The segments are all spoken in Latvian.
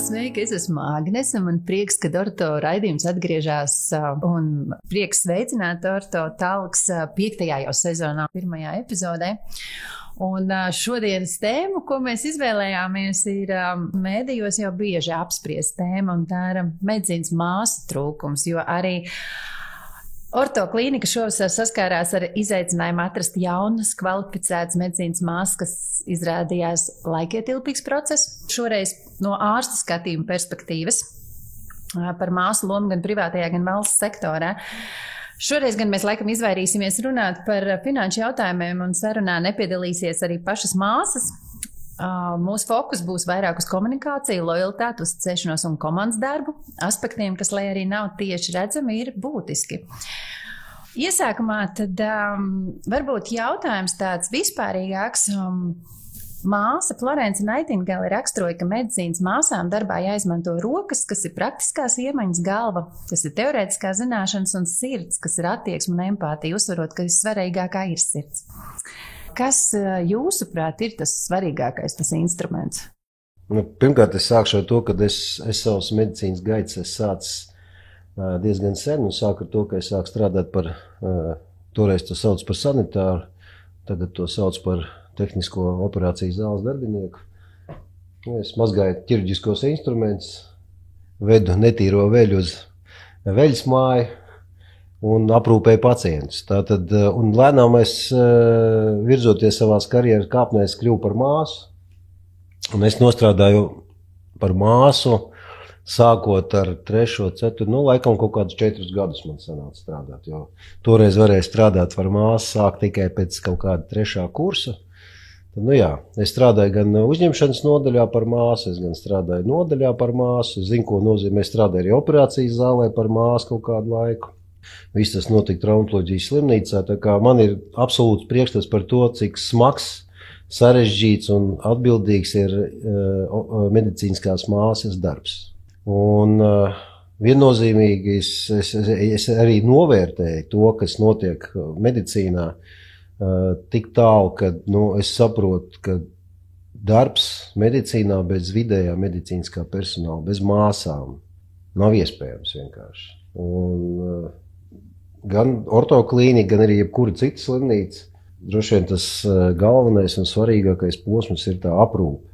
Sveiki, es esmu Agnes, un man prieks, ka Orto raidījums atgriežas, un prieks sveicināt Orto Talks 5. jau sezonā, 1. epizodē. Un šodienas tēmu, ko mēs izvēlējāmies, ir mēdījos jau bieži apspriest tēma, un tā ir medicīnas māsu trūkums, jo arī Orto klīnika šovasar saskārās ar izaicinājumu atrast jaunas, kvalificētas medicīnas māsas, kas izrādījās laikietilpīgs process. Šoreiz no ārsta skatījuma perspektīvas par māsu lomu gan privātajā, gan valsts sektorā. Šoreiz gan mēs laikam izvairīsimies runāt par finanšu jautājumiem, un sarunā nepiedalīsies arī pašas māsas. Mūsu fokus būs vairāk uz komunikāciju, lojalitāti, uzticēšanos un komandas darbu aspektiem, kas, lai arī nav tieši redzami, ir būtiski. Iesākumā tad varbūt jautājums tāds vispārīgāks. Māsa Florence Nightingale raksturoja, ka medicīnas māsām darbā jāizmanto rokas, kas ir praktiskās iemaņas, galva, kas ir teorētiskā zināšanas, un sirds, kas ir attieksme un empātija, uzsverot, ka vissvarīgākā ir sirds. Kas jūsuprāt ir tas svarīgākais, tas instruments? Pirmkārt, es sākšu ar to, ka es savas medicīnas gaitas sācis diezgan sen, un sāku ar to, ka es sāku strādāt par, toreiz to sauc par sanitāru, tagad to sauc par tehnisko operāciju zāles darbinieku. Es mazgāju ķirurģiskos instrumentus, vedu netīro veļu uz veļas māju un aprūpēju pacientus. Tātad, un lēnām es, virzoties savās karjeras kāpnēs, kļuvu par māsu, un es nostrādāju par māsu, sākot ar 3., 4., laikam kaut kādus 4 gadus man sanāca strādāt, jo toreiz varēja strādāt par māsu, sākt tikai pēc kaut kāda 3. kursa. Tad, es strādāju gan uzņemšanas nodaļā par māsu, es gan strādāju nodaļā par māsu, zinu, ko nozīmē, strādāju arī operācijas zālē par māsu kaut kādu laiku. Viss tas notika traumatoloģijas slimnīcā, tā kā man ir absolūts priekšstats par to, cik smags, sarežģīts un atbildīgs ir medicīniskās māsas darbs. Un viennozīmīgi es arī novērtēju to, kas notiek medicīnā, tik tālu, ka es saprotu, ka darbs medicīnā bez vidējā medicīniskā personāla, bez māsām nav iespējams vienkārši. Un gan Orto klīnika, gan arī jebkura cita slimnīca, droši vien tas galvenais un svarīgākais posms ir tā aprūpe.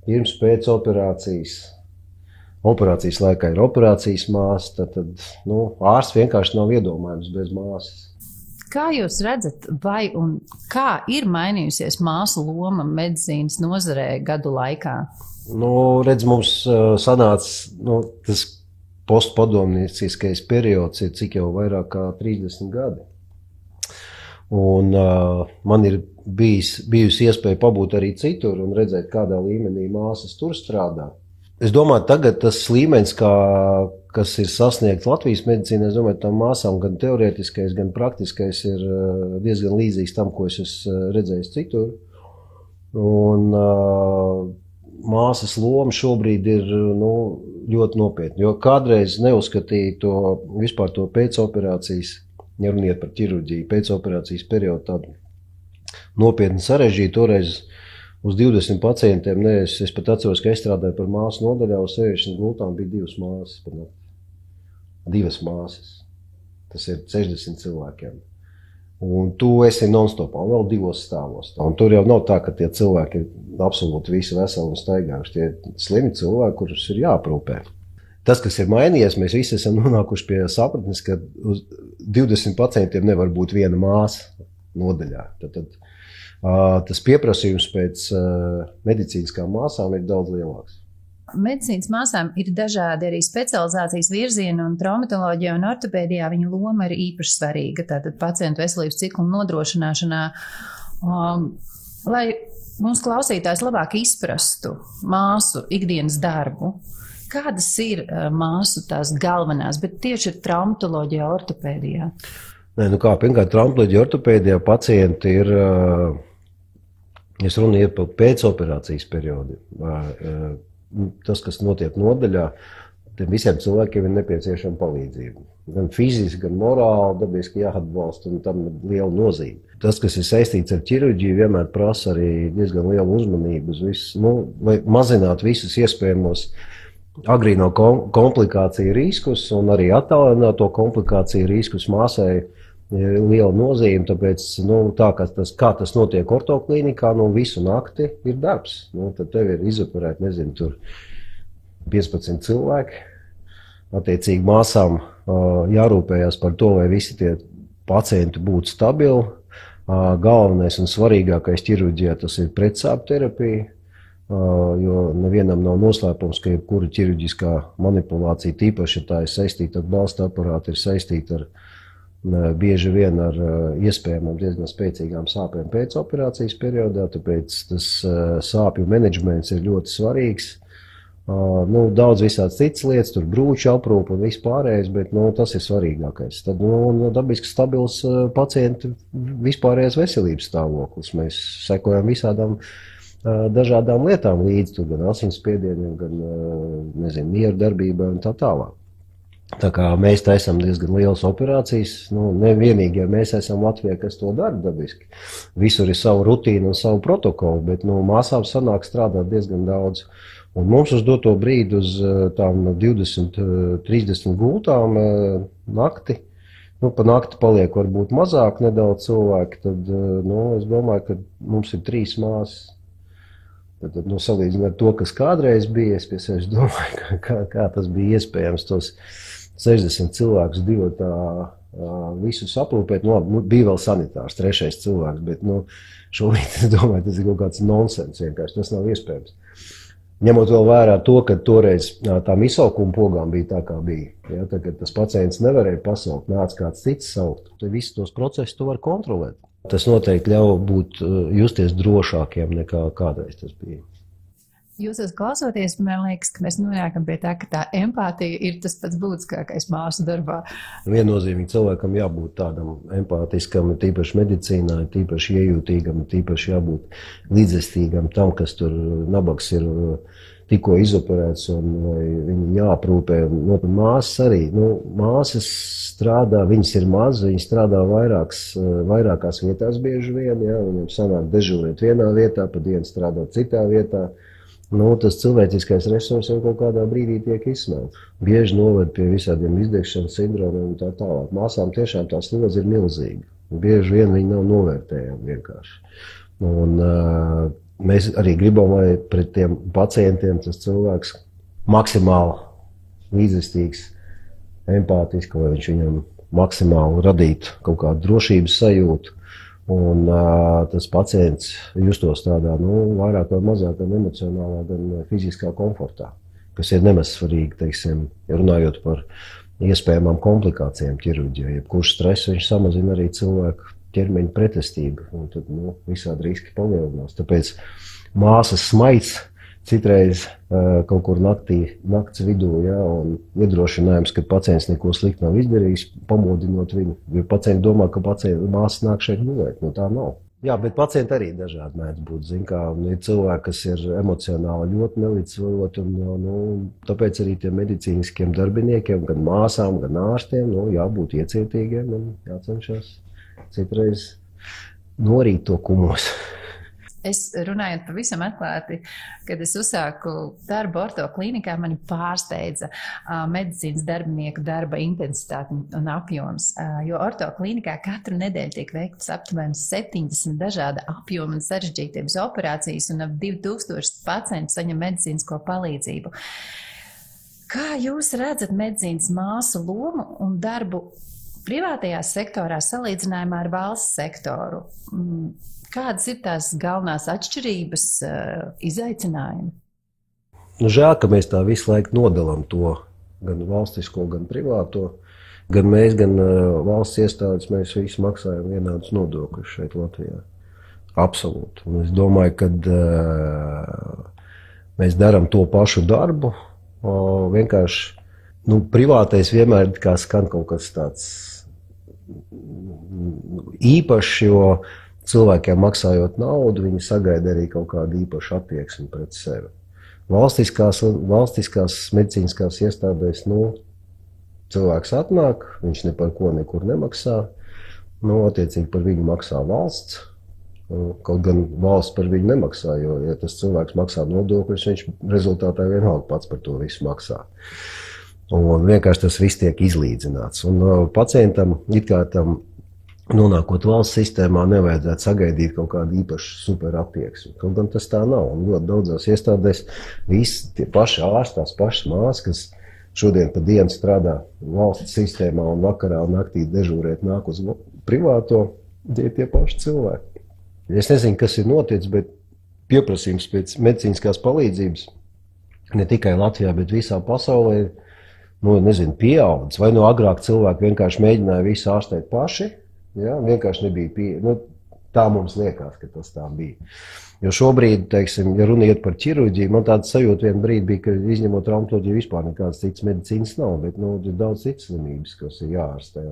Pirms pēc operācijas. Operācijas laikā ir operācijas māsa, tad ārsts vienkārši nav iedomājams bez māsas. Kā jūs redzat, vai un kā ir mainījusies māsu loma medicīnas nozarē gadu laikā? Redz, mums sanāca, tas postpadomnieciskais periods ir cik jau vairāk kā 30 gadi. Un man ir bijusi iespēja pabūt arī citur un redzēt, kādā līmenī māsas tur strādā. Es domāju, tagad tas līmenis, kas ir sasniegts Latvijas medicīnā, es domāju, tām māsām gan teorētiskais, gan praktiskais ir diezgan līdzīgs tam, ko es esmu redzējis citur. Un māsas loma šobrīd ir ļoti nopietna, jo kādreiz neuzskatīja vispār to pēcoperācijas, ja runiet par ķirurģiju, pēcoperācijas periodu tādu nopietni sarežģītu. Toreiz uz 20 pacientiem, es pat atceros, ka es strādāju par māsu nodaļā, uz 60 gultām bija 2 māsas. 2 māsas. Tas ir 60 cilvēkiem. Un tu esi non-stopā, un vēl 2 stāvos. Un tur jau nav tā, ka tie cilvēki ir absolūti visi veseli un staigājuši. Tie slimi cilvēki, kurus ir jāaprūpē. Tas, kas ir mainījies, mēs visi esam nonākuši pie sapratnes, ka uz 20 pacientiem nevar būt viena māsa nodaļā. Tad tas pieprasījums pēc medicīniskām māsām ir daudz lielāks. Medicīnas māsām ir dažādi arī specializācijas virzieni, un traumatoloģijā un ortopēdijā viņa loma ir īpaši svarīga, tātad pacientu veselības ciklu nodrošināšanā. Lai mūsu klausītājs labāk izprastu māsu ikdienas darbu, kādas ir māsu tās galvenās, bet tieši traumatoloģijā, ortopēdijā? Pirmkārt, traumatoloģija, ortopēdijā pacienti ir, es runāju par pēcoperācijas periodu. Tas, kas notiek nodaļā, tiem visiem cilvēkiem ir nepieciešama palīdzība. Gan fiziski, gan morāli, dabiski jāatbalsta, un tam ir liela nozīme. Tas, kas ir saistīts ar ķirurģiju, vienmēr prasa arī diezgan lielu uzmanību uz visu, lai mazinātu visus iespējamos agrīno komplikāciju riskus un arī attālināto komplikāciju riskus. Māsai ir liela nozīme, tāpēc kā tas notiek ortoklīnikā, visu nakti ir darbs. Tad tev ir izoperēt, nezinu, tur 15 cilvēki. Attiecīgi māsām jārūpējās par to, lai visi tie pacienti būtu stabili. Galvenais un svarīgākais ķirurģijā tas ir pretsāpju terapija, jo nevienam nav noslēpums, ka jebkura ķirurģiskā manipulācija, tīpaši tā ir saistīta ar balsta aparātu, ir saistīta ar bieži vien ar iespējamām diezgan spēcīgām sāpēm pēc operācijas periodā, tāpēc tas sāpju menedžments ir ļoti svarīgs. Daudz visādas citas lietas, tur brūču aprūpe un viss pārējais, bet tas ir svarīgākais. Tad dabiski stabils pacientu vispārējais veselības stāvoklis. Mēs sekojam visādām dažādām lietām līdzi, tur gan asinsspiedieniem, gan mieru darbībai un tā tālāk. Tā kā mēs taisam diezgan lielas operācijas, nevienīgie mēs esam Latvijā, kas to dara dabiski. Visur ir savu rutīnu un savu protokolu, bet māsām sanāk strādāt diezgan daudz. Un mums uz doto brīdi uz tām 20-30 gultām nakti, pa nakti paliek varbūt mazāk nedaudz cilvēki, tad es domāju, ka mums ir 3 māsas. Tad salīdzinot ar to, kas kādreiz bija, es pie sevis domāju, kā tas bija iespējams tos 60 cilvēkus divatā visus aprūpēt. Bija vēl sanitārs, 3. cilvēks, bet šobrīd es domāju, tas ir kaut kāds nonsens vienkārši, tas nav iespējams. Ņemot vēl vērā to, ka toreiz tām izsaukuma pogām bija tā, kā bija. Ja, tad, kad tas pacients nevarēja pasaukt, nāca kāds cits saukt, tad visus tos procesus tu var kontrolēt. Tas noteikti ļauj justies drošākiem nekā kādreiz tas bija. Jūsos klausoties, man liekas, ka mēs nonākam pie tā, ka tā empātija ir tas pats būtiskākais māsu darbā. Viennozīmīgi cilvēkam jābūt tādam empātiskam, tīpaši medicīnā, tīpaši iejūtīgam, tīpaši jābūt līdzestīgam tam, kas tur nabaks ir tikko izoperēts un viņu jāaprūpē. Māsas arī. Māsas strādā, viņas ir maz, viņas strādā vairākās vietās bieži vien. Ja, viņam sanāk dežūrēt vienā vietā, pa dienu strādāt citā vietā. Tas cilvēciskais resurs jau kaut kādā brīdī tiek izsmelts. Bieži noved pie visādiem izdegšanas sindromiem un tā tālāk. Māsām tiešām tā slodze ir milzīga. Bieži vien viņi nav novērtējami vienkārši. Un mēs arī gribam, lai pret tiem pacientiem tas cilvēks maksimāli līdzestīgs, empātiski, lai viņš viņam maksimāli radītu kaut kādu drošības sajūtu. Un tas pacients justos tādā, vairāk vai mazāk gan emocionālā, gan fiziskā komfortā, kas ir nemaz svarīgi, teiksim, runājot par iespējamām komplikācijām ķirurģijā. Jebkurš stress viņš samazina arī cilvēku ķermeņa pretestību, un tad, visādi riski palielinās. Tāpēc māsas smaids citreiz kaut kur nakts vidū, ja, un iedrošinājums, ka pacients neko sliktu nav izdarījis, pamodinot viņu. Jo pacienti domā, ka māsas nāk šeit gulēt, tā nav. Jā, bet pacienti arī dažādi mēdz būt, ir cilvēki, kas ir emocionāli ļoti nelīdzsvaroti, un tāpēc arī tiem medicīniskiem darbiniekiem, gan māsām, gan ārstiem, jābūt iecietīgiem un jācenšas citreiz norīt to kumos. Es runājot pavisam atklāti, kad es uzsāku darbu ortoklīnikā, mani pārsteidza medicīnas darbinieku darba intensitāte un apjoms. Jo ortoklīnikā katru nedēļu tiek veiktas aptuveni 70 dažāda apjoma un sarežģītības operācijas, un ap 2000 pacientu saņem medicīnisko palīdzību. Kā jūs redzat medicīnas māsu lomu un darbu privātajā sektorā salīdzinājumā ar valsts sektoru? Kādas ir tās galvenās atšķirības, izaicinājumi? Žēl, ka mēs tā visu laiku nodalām to gan valstisko, gan privāto. Gan mēs, gan valsts iestādes, mēs visi maksājam vienādus nodokļus šeit Latvijā. Absolūti. Un es domāju, ka mēs darām to pašu darbu. Vienkārši privātais vienmēr kā skan kaut kas tāds īpašs, jo cilvēkiem maksājot naudu, viņi sagaida arī kaut kādu īpašu attieksmi pret sevi. valstiskās medicīniskās iestādēs, cilvēks atnāk, viņš ne par ko nekur nemaksā, attiecīgi par viņu maksā valsts. Kaut gan valsts par viņu nemaksā, jo, ja tas cilvēks maksā nodokļus, viņš rezultātā vienalga pats par to visu maksā. Un vienkārši tas viss tiek izlīdzināts. Un pacientam, it kā tam nonākot valsts sistēmā, nevajadzētu sagaidīt kaut kādu īpašu super attieksmi. Kaut gan tas tā nav. Un ļoti daudzās iestādēs visi tie paši ārsti, tās pašas māsas, kas šodien pa dienu strādā valsts sistēmā un vakarā un naktī dežūrēt nāk uz privāto, tie paši cilvēki. Es nezinu, kas ir noticis, bet pieprasījums pēc medicīniskās palīdzības ne tikai Latvijā, bet visā pasaulē ir pieaudzis. Vai agrāk cilvēki vienkārši mēģināja visu ārstēt paši, vienkārši nebija pieeja. Tā mums liekas, ka tas tā bija. Jo šobrīd, teiksim, ja runa iet par ķirurģiju, man tāds sajūta vienu brīdi bija, ka izņemot traumatoloģiju vispār nekādas citas medicīnas nav, bet ir daudz citas slimības, kas ir jāārstē.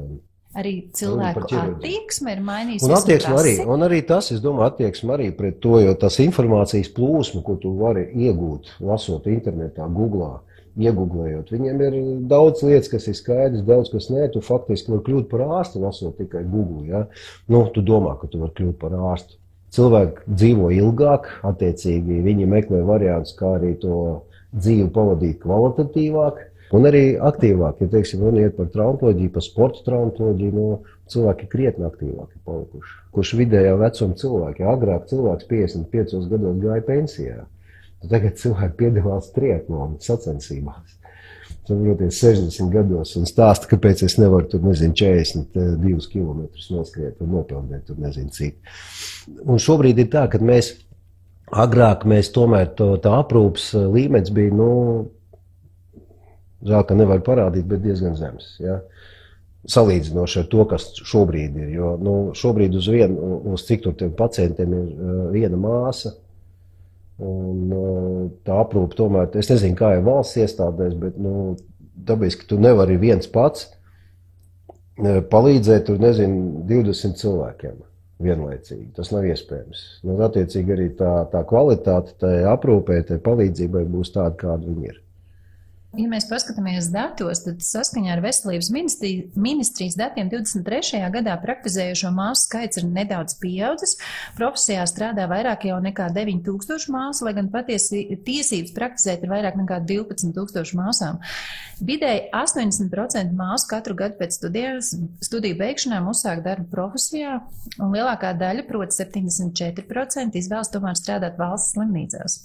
Arī cilvēku attieksme ir mainījusies. Un arī tas, es domāju, attieksme arī pret to, jo tas informācijas plūsma, ko tu vari iegūt, lasot internetā, googlā, ieguglējot. Viņiem ir daudz lietas, kas ir skaidrs, daudz kas nē. Tu faktiski vari kļūt par ārstu, lasot tikai Google. Ja? Tu domā, ka tu vari kļūt par ārstu. Cilvēki dzīvo ilgāk, attiecīgi viņi meklē variantus, kā arī to dzīvi pavadīt kvalitatīvāk. Un arī aktīvāk, ja teiksim, runa iet par traumatoloģiju, par sporta traumatoloģiju, cilvēki krietni aktīvāki palikuši. Kurš vidējā vecuma cilvēki, agrāk cilvēks 55 gados gāja pensijā. Tagad cilvēki piedalās triatlona sacensībās. Saproties 60 gados un stāsta, kāpēc es nevaru tur, 42 kilometrus noskriet un nopelnēt tur cik. Un šobrīd ir tā, ka agrāk tomēr tā aprūpas līmenis bija, žēl, ka nevar parādīt, bet diezgan zems. Ja? Salīdzinoši ar to, kas šobrīd ir. Jo šobrīd uz cik tur tiem pacientiem ir viena māsa. Un tā aprūpe tomēr, es nezinu, kā ir valsts iestādēs, bet dabiski tu nevari viens pats palīdzēt tur, 20 cilvēkiem vienlaicīgi. Tas nav iespējams. Attiecīgi arī tā kvalitāte, tā aprūpē, tā palīdzībai būs tāda, kāda viņi ir. Ja mēs paskatāmies datos, tad saskaņā ar Veselības ministrijas datiem 23. gadā praktizējošo māsu skaits ir nedaudz pieaudzis. Profesijā strādā vairāk jau nekā 9000 māsu, lai gan patiesi tiesības praktizēt ir vairāk nekā 12000 māsām. Vidēji 80% māsu katru gadu pēc studiju beigšanām uzsāk darbu profesijā, un lielākā daļa, proti 74%, izvēlas tomēr strādāt valsts slimnīcās.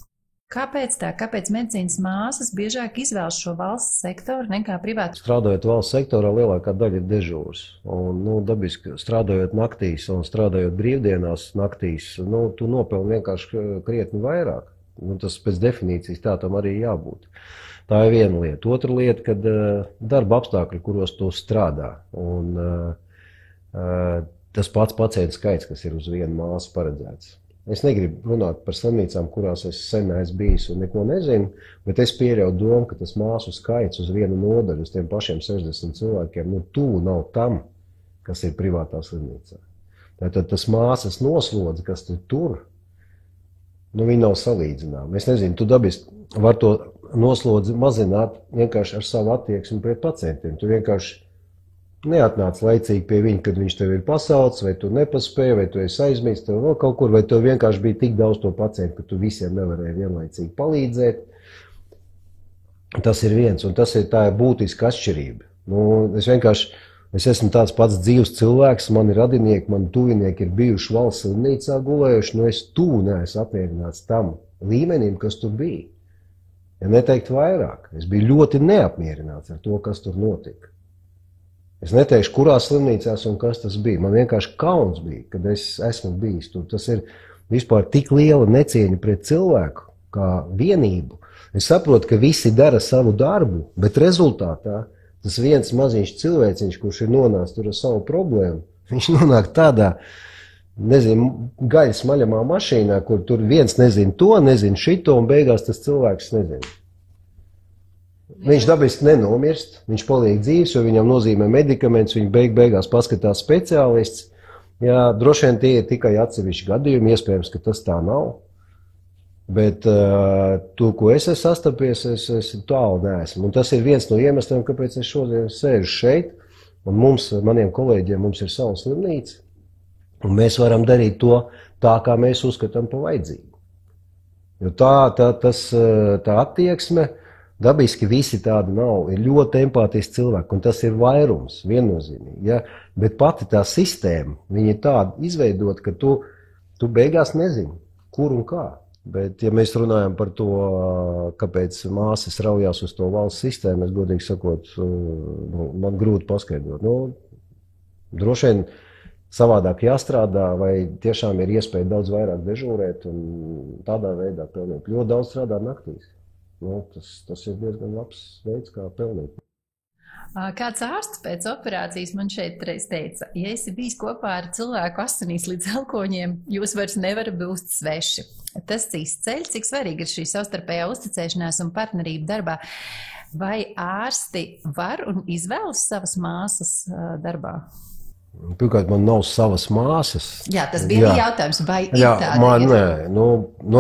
Kāpēc tā? Kāpēc medicīnas māsas biežāk izvēlas šo valsts sektoru nekā privātu? Strādājot valsts sektorā, lielākā daļa ir dežūras. Un, dabiski strādājot naktīs un strādājot brīvdienās naktīs, tu nopelni vienkārši krietni vairāk. Tas pēc definīcijas tā tam arī jābūt. Tā ir viena lieta. Otra lieta, kad darba apstākļi, kuros tu strādā. Un tas pats pacientu skaits, kas ir uz vienu māsu paredzēts. Es negribu runāt par slimnīcām, kurās es sen esmu bijis un neko nezinu, bet es pieļauju domu, ka tas māsu skaits uz vienu nodaļu, uz tiem pašiem 60 cilvēkiem, tuvu nav tam, kas ir privātā slimnīcā. Tātad tas māsas noslodze, kas tur, viņi nav salīdzināmi. Es nezinu, tu dabiski var to noslodzi mazināt vienkārši ar savu attieksmi pret pacientiem. Tu vienkārši neatnāc laicīgi pie viņa, kad viņš tev ir pasaucis, vai tu nepaspēji, vai tu esi aizmirsis, tev vēl kaut kur, vai tev vienkārši bija tik daudz to pacientu, ka tu visiem nevarēji vienlaicīgi palīdzēt. Tas ir viens, un tā ir būtiska atšķirība. Es esmu tāds pats dzīvs cilvēks, mani radinieki, mani tuvinieki ir bijuši valsts slimnīcā gulējuši, es tuvu neesmu apmierināts tam līmenim, kas tur bija. Ja neteikt vairāk, es biju ļoti neapmierināts ar to, kas tur notika. Es neteikšu, kurās slimnīcās un kas tas bija. Man vienkārši kauns bija, kad es esmu bijis tur. Tas ir vispār tik liela necieņa pret cilvēku kā vienību. Es saprotu, ka visi dara savu darbu, bet rezultātā tas viens maziņš cilvēciņš, kurš ir nonācis tur ar savu problēmu, viņš nonāk tādā, gaļas maļamā mašīnā, kur tur viens nezina to, nezina šito, un beigās tas cilvēks nezina. Viņš dabiski nenomirst, viņš paliek dzīves, jo viņam nozīmē medikaments, viņa beigās paskatās speciālists. Jā, droši vien tie ir tikai atsevišķi gadījumi, iespējams, ka tas tā nav. Bet to, ko es esmu sastapies, es tālu neesmu. Un tas ir viens no iemesliem, kāpēc es šodien sēžu šeit. Un maniem kolēģiem, mums ir sava slimnīca. Un mēs varam darīt to tā, kā mēs uzskatām pa vajadzīgu. Jo tā attieksme, dabiski visi tādi nav, ir ļoti empātiski cilvēki, un tas ir vairums, viennozīmīgi. Ja? Bet pati tā sistēma, viņa ir tāda izveidota, ka tu beigās nezini, kur un kā. Bet, ja mēs runājam par to, kāpēc māsas raujās uz to valsts sistēmu, es godīgi sakot, man grūti paskaidrot. Droši vien savādāk jāstrādā, vai tiešām ir iespēja daudz vairāk dežūrēt un tādā veidā pelnīt. Ļoti daudz strādā naktīs. Tas ir diezgan labs veids, kā pelnīt. Kāds ārsts pēc operācijas man šeit reiz teica, ja esi bijis kopā ar cilvēku asinīs līdz elkoņiem, jūs vairs nevarat būt sveši. Tas izceļ, cik svarīga ir šī savstarpējā uzticēšanās un partnerība darbā. Vai ārsti var un izvēlas savas māsas darbā? Pirmkārt, man nav savas māsas. Jā, tas bija jautājums, vai ir tāda? Nē.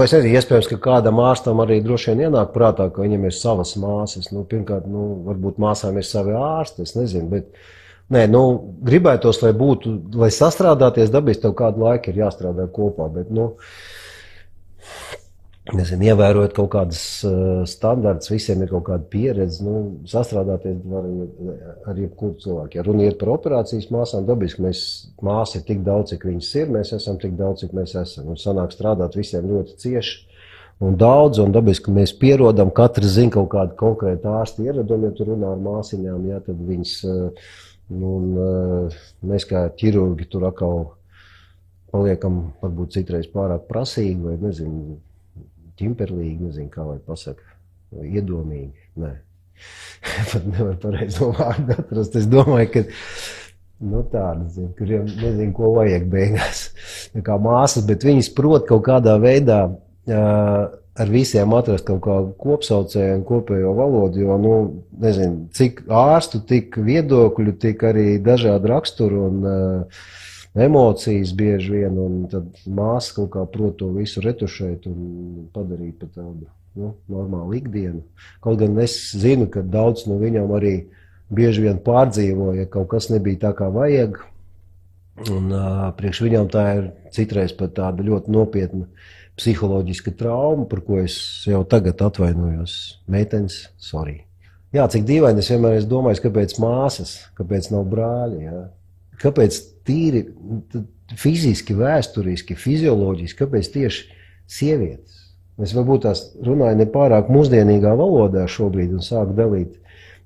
Es nezinu, iespējams, ka kādam ārstam arī droši vien ienāk prātā, ka viņam ir savas māsas. Pirmkārt, varbūt māsām ir savi ārsti, es nezinu, bet nē, gribētos, lai sastrādāties dabiski, tev kādu laiku ir jāstrādā kopā, bet, ievērojot kaut kādas standarts, visiem ir kaut kāda pieredze, sastrādāties var ar jebkuru cilvēku. Ja runa iet par operācijas māsām, dabiski māsa ir tik daudz, cik viņas ir, mēs esam tik daudz, cik mēs esam. Un sanāk strādāt visiem ļoti cieši un daudz, un dabiski mēs pierodam, katrs zina kaut kādu konkrētu ārstu ieradumi, ja tu runā ar māsiņām, ja, tad viņas, mēs kā ķirurgi tur atkal paliekam varbūt citreiz pārāk prasīgi, vai nezinu, ķimperlīgi, nezinu, kā lai pasaka, iedomīgi, nē. Pat nevar pareizi no vārdu atrast. Es domāju, ka, tādi, kuriem nezinu, ko vajag beigās, kā māsas, bet viņas prot kaut kādā veidā ar visiem atrast kaut kādu kopsaucēju un kopējo valodu, jo, nezinu, cik ārstu, tik viedokļu, tik arī dažādu raksturu un emocijas bieži vien, un tad māsa kaut kā prot to visu retušēt un padarīt par tādu normālu ikdienu. Kaut gan es zinu, ka daudz no viņām arī bieži vien pārdzīvo, ja kaut kas nebija tā, kā vajag. Un priekš viņām tā ir citreiz pat tāda ļoti nopietna psiholoģiska trauma, par ko es jau tagad atvainojos. Meitenes, sorry. Jā, cik dīvaini es vienmēr domāju, kāpēc māsas, kāpēc nav brāļi, jā. Kāpēc tīri fiziski, vēsturiski, fizioloģiski, kāpēc tieši sievietes? Es varbūt tās runāju nepārāk mūsdienīgā valodā šobrīd un sāku dalīt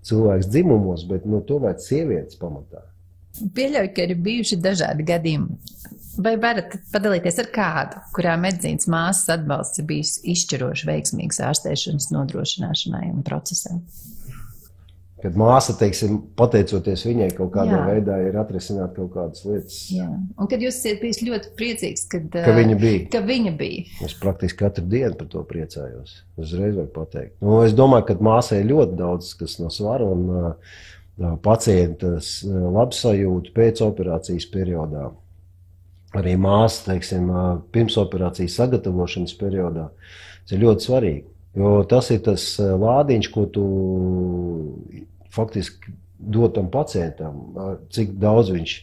cilvēks dzimumos, bet to vajag sievietes pamatā. Pieļauju, ka ir bijuši dažādi gadījumi. Vai varat padalīties ar kādu, kurā medicīnas māsas atbalsts ir bijis izšķiroši veiksmīgs ārstēšanas nodrošināšanai un procesam? Kad māsa, teiksim, pateicoties viņai kaut kādā veidā ir atrisināt kaut kādas lietas. Jā, un kad jūs esat bijis ļoti priecīgs, ka viņa bija. Es praktiski katru dienu par to priecājos. Uzreiz varu pateikt. Es domāju, ka māsai ir ļoti daudz, kas no svara un pacientas labsajūta pēc operācijas periodā. Arī māsa, teiksim, pirms operācijas sagatavošanas periodā. Tas ir ļoti svarīgi. Jo tas ir tas lādiņš, ko tu faktiski dod tam pacientam, cik daudz viņš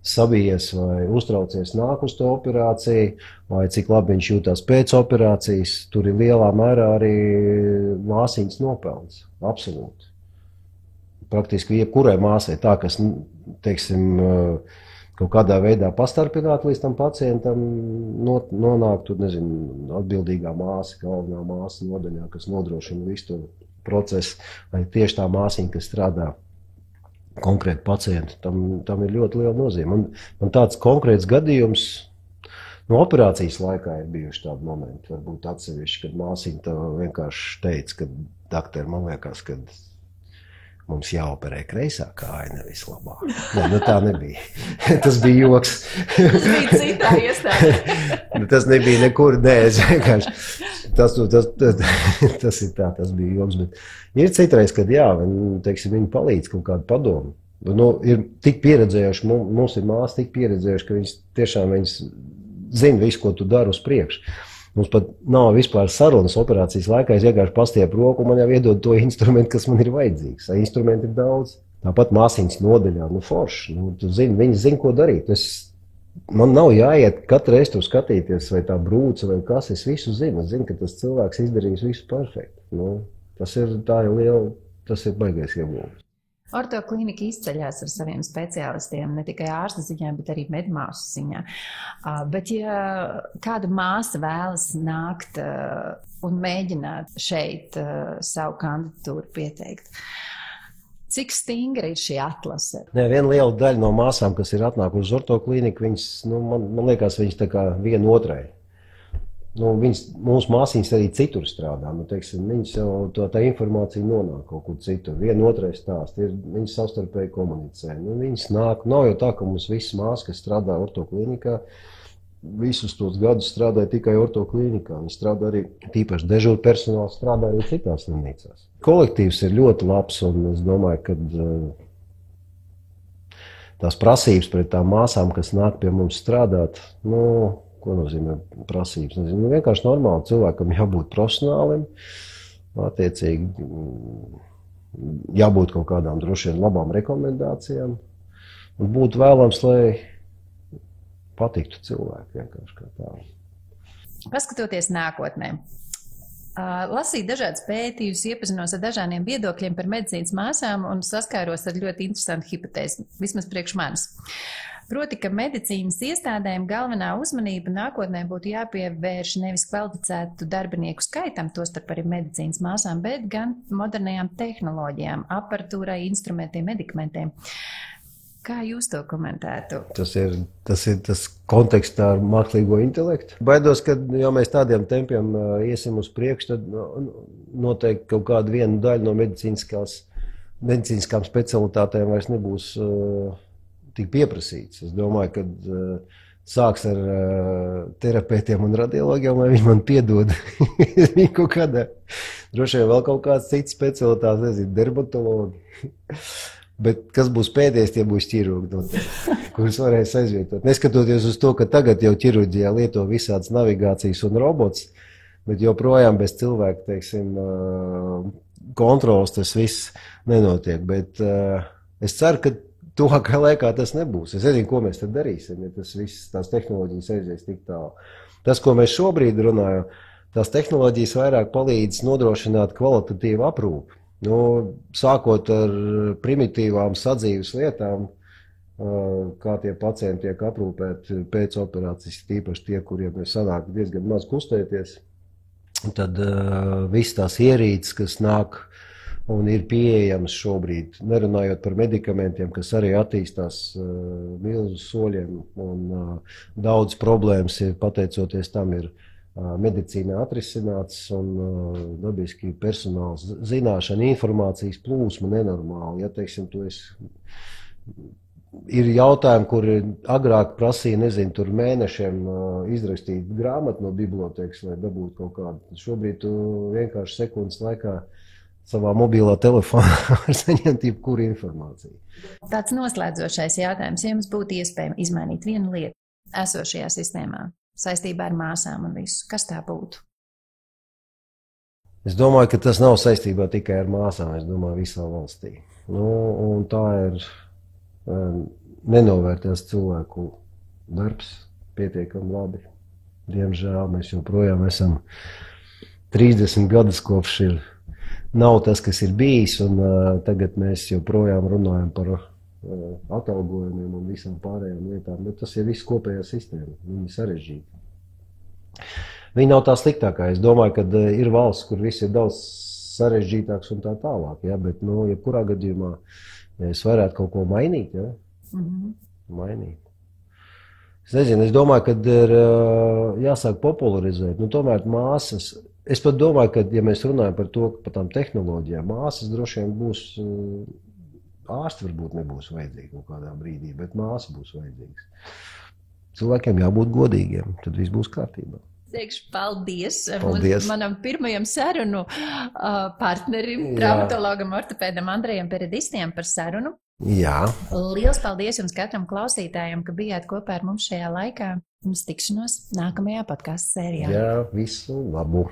sabijies vai uztraucies nāk uz to operāciju, vai cik labi viņš jūtās pēc operācijas. Tur ir lielā mērā arī māsiņas nopelns, absolūti. Praktiski jebkurai māsai tā, kas, teiksim, kaut kādā veidā pastarpināt līdz tam pacientam, nonāk tur, nezinu, atbildīgā māsa, galvenā māsa nodaļā, kas nodrošina visu to procesu, vai tieši tā māsiņa, kas strādā konkrēti pacientu, tam ir ļoti liela nozīme. Man tāds konkrēts gadījums operācijas laikā ir bijuši tādi momenti, varbūt atsevišķi, kad māsiņa tā vienkārši teica, ka dakteri, man liekas, ka mums jāoperē kreisā kāja, nevis labā. Nē, tā nebija. Tas bija joks. Tas bija citā iestādē. Tas nebija nekur, nē, es vienkārši. Tas ir tā, tas bija joks. Bet ir citreiz, kad teiksim, viņi palīdz kaut kādu padomu. Ir tik pieredzējuši, mums ir māsa tik pieredzējuši, ka viņas tiešām zina visu, ko tu dari uz priekšu. Mums pat nav vispār sarunas operācijas laikā. Es vienkārši pastiepu roku un man jau iedod to instrumentu, kas man ir vajadzīgs. Instrumenti ir daudz. Tāpat māsīņas nodaļā, forši. Viņi zina, ko darīt. Man nav jāiet katru reizi tur skatīties, vai tā brūce vai kas. Es visu zinu. Es zinu, ka tas cilvēks izdarīs visu perfekti. Tas ir baigais iegūms. Ortoklīnika izceļas ar saviem speciālistiem, ne tikai ārsta ziņā, bet arī medmāsu ziņā. Bet ja kāda māsa vēlas nākt un mēģināt šeit savu kandidatūru pieteikt, cik stingra ir šī atlase? Nē, viena liela daļa no māsām, kas ir atnākušas uz ortoklīniku, viņas, man liekas, viņas tā kā viena otrai. Mūsu māsīņas arī citur strādā. Viņas jau tā informācija nonāk kaut kur citur. Viena otrai stāst, viņas savstarpēji komunicē. Viņas nāk, nav jau tā, ka mums visas māsas, kas strādā ortoklīnikā, visus tos gadus strādāja tikai ortoklīnikā. Viņi strādā arī, tīpaši dežūru personāls, strādā arī citās slimnīcās. Kolektīvs ir ļoti labs, un es domāju, ka tās prasības pret tām māsām, kas nāk pie mums strādāt, ko nozīmē prasības? Vienkārši normāli cilvēkam jābūt profesionālim, attiecīgi jābūt kaut kādām droši vien labām rekomendācijām un būtu vēlams, lai patiktu cilvēku vienkārši kā tā. Paskatoties nākotnē, lasīju dažādas pētījumus, iepazinos ar dažādiem viedokļiem par medicīnas māsām un saskāros ar ļoti interesantu hipotēzi, vismaz priekš manis. Proti, ka medicīnas iestādēm galvenā uzmanība nākotnē būtu jāpievērš nevis kvalificētu darbinieku skaitam, tostarp arī medicīnas māsām, bet gan modernajām tehnoloģijām, aparatūrai, instrumentiem, medikamentiem. Kā jūs to komentētu? Tas ir tas kontekstā ar mākslīgo intelektu. Baidos, ka ja mēs tādiem tempiem iesim uz priekšu, tad noteikti kaut kāda viena daļa no medicīniskām specialitātēm vairs nebūs tik pieprasīts. Es domāju, ka sāks ar terapeitiem un radiologiem, lai viņi man piedod. Viņi kaut kādā, droši vien vēl kaut kāds cits specialitātes, nezinu, dermatologi. Bet kas būs pēdējais, tie būs ķirurgi, kurus varēs aizvietot. Neskatoties uz to, ka tagad jau ķirurģijā lieto visādas navigācijas un robots, bet joprojām bez cilvēka, teiksim, kontrols tas viss nenotiek. Bet es ceru, ka tuvākajā laikā tas nebūs. Es nezinu, ko mēs tad darīsim, ja tās tehnoloģijas aizies tik tālu. Tas, ko mēs šobrīd runājam, tās tehnoloģijas vairāk palīdz nodrošināt kvalitatīvu aprūpi. Sākot ar primitīvām sadzīves lietām, kā tie pacienti tiek aprūpēti pēc operācijas, tīpaši tie, kuriem ir sanāk diezgan maz kustēties. Tad viss tās ierīces, kas nāk un ir pieejams šobrīd, nerunājot par medikamentiem, kas arī attīstās milzu soļiem, un daudz problēmas ir, pateicoties tam, ir medicīnā atrisināts, un dabiski personāls zināšana, informācijas plūsma nenormāli. Ja, teiksim, ir jautājumi, kur agrāk prasīja, nezinu, tur mēnešiem izrakstīt grāmatu no bibliotēkas, lai dabūtu kaut kādu. Šobrīd tu vienkārši sekundes laikā savā mobilā telefonā var saņemt jebkuru informāciju. Tāds noslēdzošais jautājums, ja jums būtu iespējams izmainīt vienu lietu esošajā sistēmā saistībā ar māsām un visu, kas tā būtu? Es domāju, ka tas nav saistībā tikai ar māsām, es domāju visā valstī. Un tā ir nenovērtēts cilvēku darbs pietiekami labi. Diemžēl mēs joprojām esam 30 gadus kopš ir nav tas, kas ir bijis, un tagad mēs joprojām runājam par atalgojumiem un visām pārējām lietām, bet tas ir viss kopējā sistēma, viņa ir sarežģīta. Viņa nav tā sliktākā, es domāju, ka ir valsts, kur viss ir daudz sarežģītāks un tā tālāk, ja, bet, jebkurā gadījumā, ja es varētu kaut ko mainīt, ja, mainīt. Es nezinu, es domāju, ka ir jāsāk popularizēt, tomēr māsas. Es pat domāju, ka, ja mēs runājam par to, par tām tehnoloģijām, māsas droši vien būs, ārsti varbūt nebūs vajadzīgi kaut kādā brīdī, bet māsas būs vajadzīgas. Cilvēkiem jābūt godīgiem, tad viss būs kārtībā. Teikšu paldies manam pirmajam sarunu partnerim, traumatologam, ortopēdam Andrejam Peredistiem par sarunu. Jā. Liels paldies jums katram klausītājam, ka bijāt kopā ar mums šajā laikā. Mums tikšanos nākamajā podkāstu sērijā. Jā, visu labu!